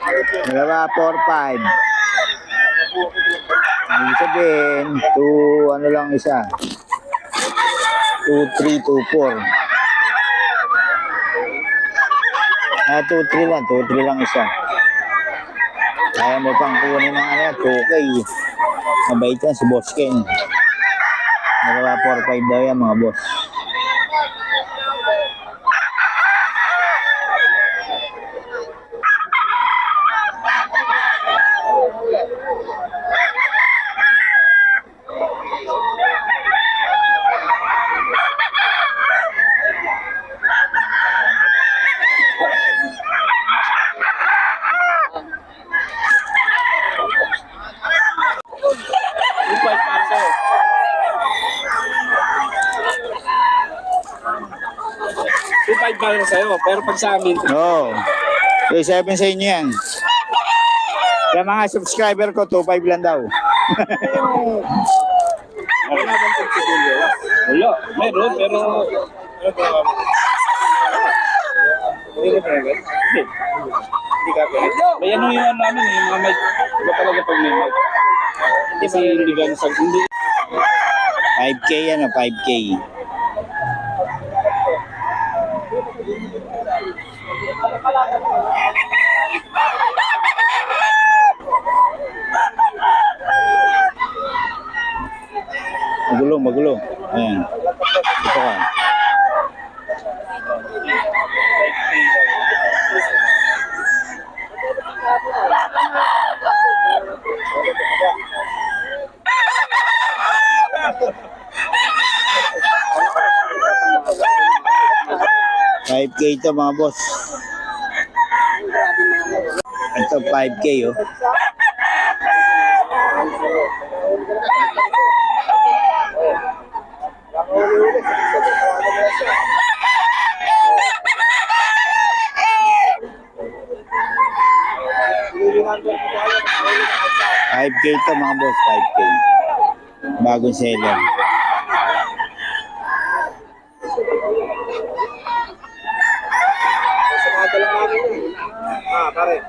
Dalawa, 4-5. Ibig sabihin, 2, ano lang isa. 2-3, 2-4. 2-3 lang, 2-3 lang isa. Kaya mo pang kunin ng ano, 2K. Mabait yan si Boss Ken. Dalawa, 4-5 daw yan mga boss. Para sa'yo, pero pag sa amin, Oo. 3-7 sa inyo yan. Sa mga subscriber ko, 2-5 lang daw. wala bang pagsiguro? Wala, meron, pero hindi ka pwede. Hindi ka pwede. May ano yung namin, yung mga mic, iba talaga pag may mic. Kasi hindi gano'n sa, hindi. 5K yan o, 5K. Magulo, magulo. Ayan. Ito ka. $5K ito mga boss. Ito 5K oh. $5K ito mga boss, 5K. Bagong seller. Pare.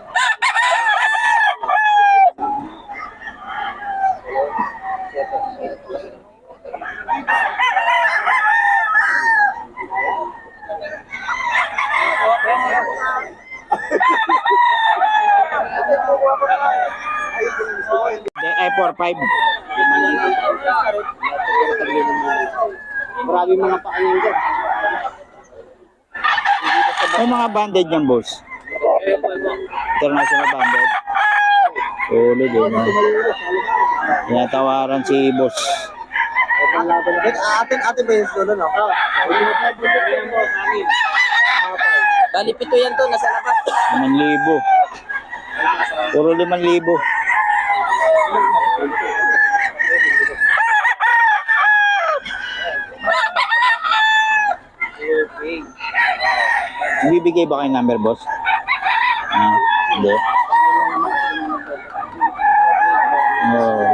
Ay, 4-5. Marami mga paanin dyan. May mga banded yan boss. International banded. Solid eh. No? Tinatawaran si boss. Atin ba yung sulo, no? Bali, pito yan to, nasa labas. 5,000. Puro 5,000. Bibigay ba kayo number boss? Hindi. Oh.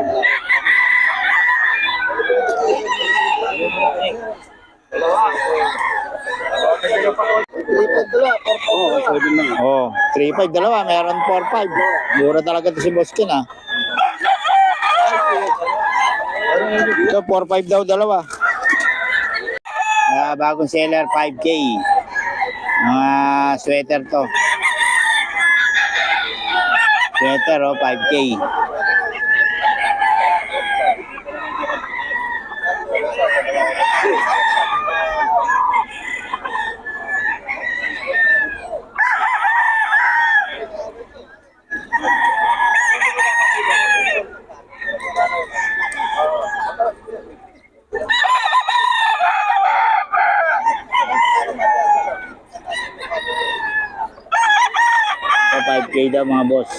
Oh, 3-5 dalawa, meron 4-5. Mura talaga to si Boss Ken ah. Ito 4-5 daw dalawa. Bagong seller 5K. Mga sweater to. Sweater oh, 5K. So 5K daw mga boss.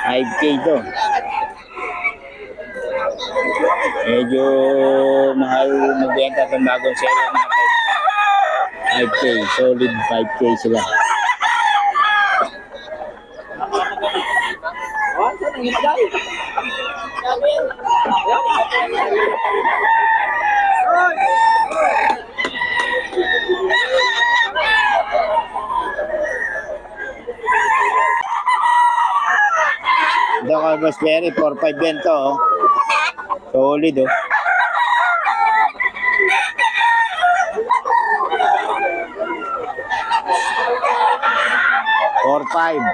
5K to. Medyo mahal magbenta itong bagong seller natin. 5K, solid 5K sila. Ito kay Boss Perry, 4-5 yan to. Oh. Solid oh. Four five.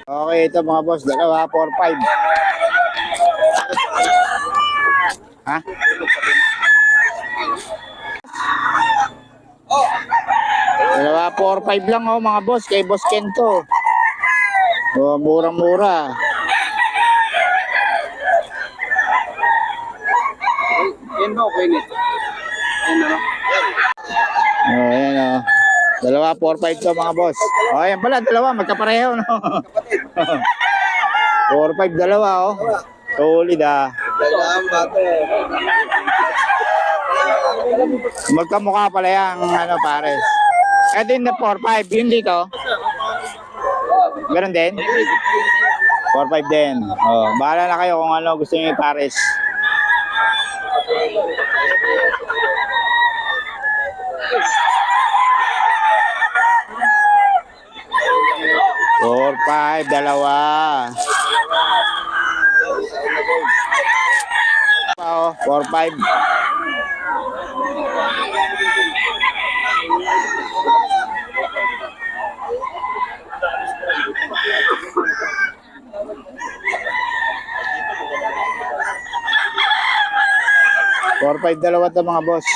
Okay, ito mga boss, dalawa, 4-5. Ha? Dalawa, 4-5 lang oh mga boss, kay Boss Kento. Oh, murang-mura. Yan ba okay nito? Yan na. Oh, ayan oh. Dalawa, 4-5 to mga boss. Oh, ayan pala, dalawa, magkapareho no. 4-5 dalawa oh. Solid ah. Magkamukha pala yung ano pares. Ito yung 4-5, yun dito. Meron din? 4-5 din. Oh, bahala na kayo kung ano gusto niyo i-pares. Four, five, dalawa. Oh, 4-5. Four, five, dalawa to mga boss.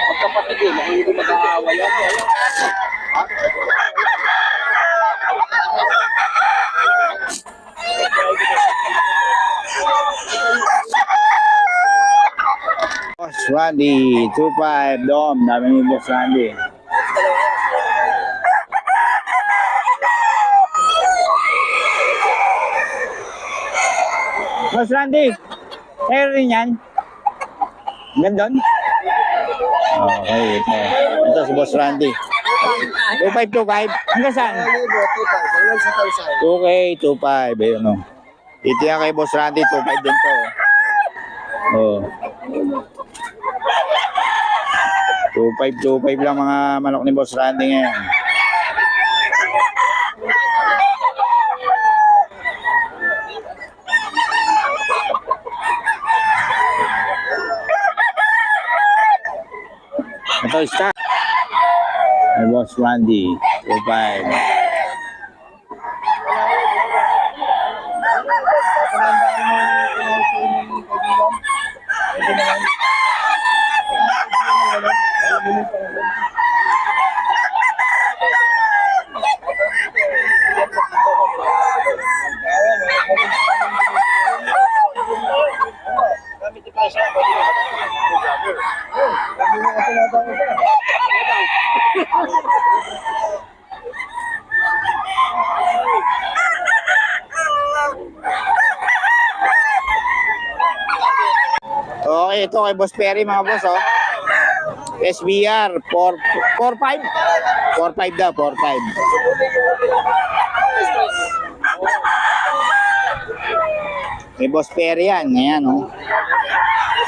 Magkapatid yun, ako hindi mag-aawa yan. Boss Randy, 2-5, Dom. Dami ni Boss Randy. Boss Randy, meron rin yan? Gandun? Okay, ito. Ito si Boss Randy. 2-5, 2-5. Hanggang saan? 2K, 2-5. Ayun o. Dito yan kay Boss Randy, 2-5 din to. Oh. 2-5, 2-5 lang mga manok ni Boss Randy ngayon. Ito isa. Ay Boss Randy, 2-5. Okay, ito kay Boss Perry mga boss oh. SBR 4-5. 4-5 daw, 4-5. Kay Boss Perry yan, ayan oh.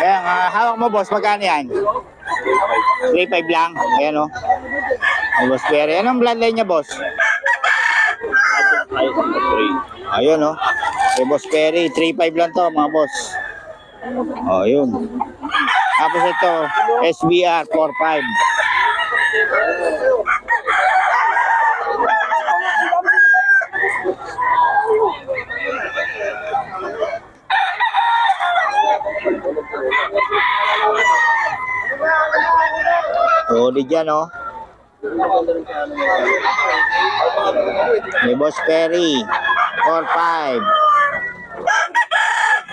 Ayan, hawak mo boss, magkano yan? 3-5 lang, ayan oh. Kay Boss Perry, anong bloodline niya boss? Ayun oh. Kay Boss Perry, 3-5 lang to mga boss. Oh, yun. Tapos ito, SBR 4-5. Solid yan, oh. May Boss Perry. 4-5.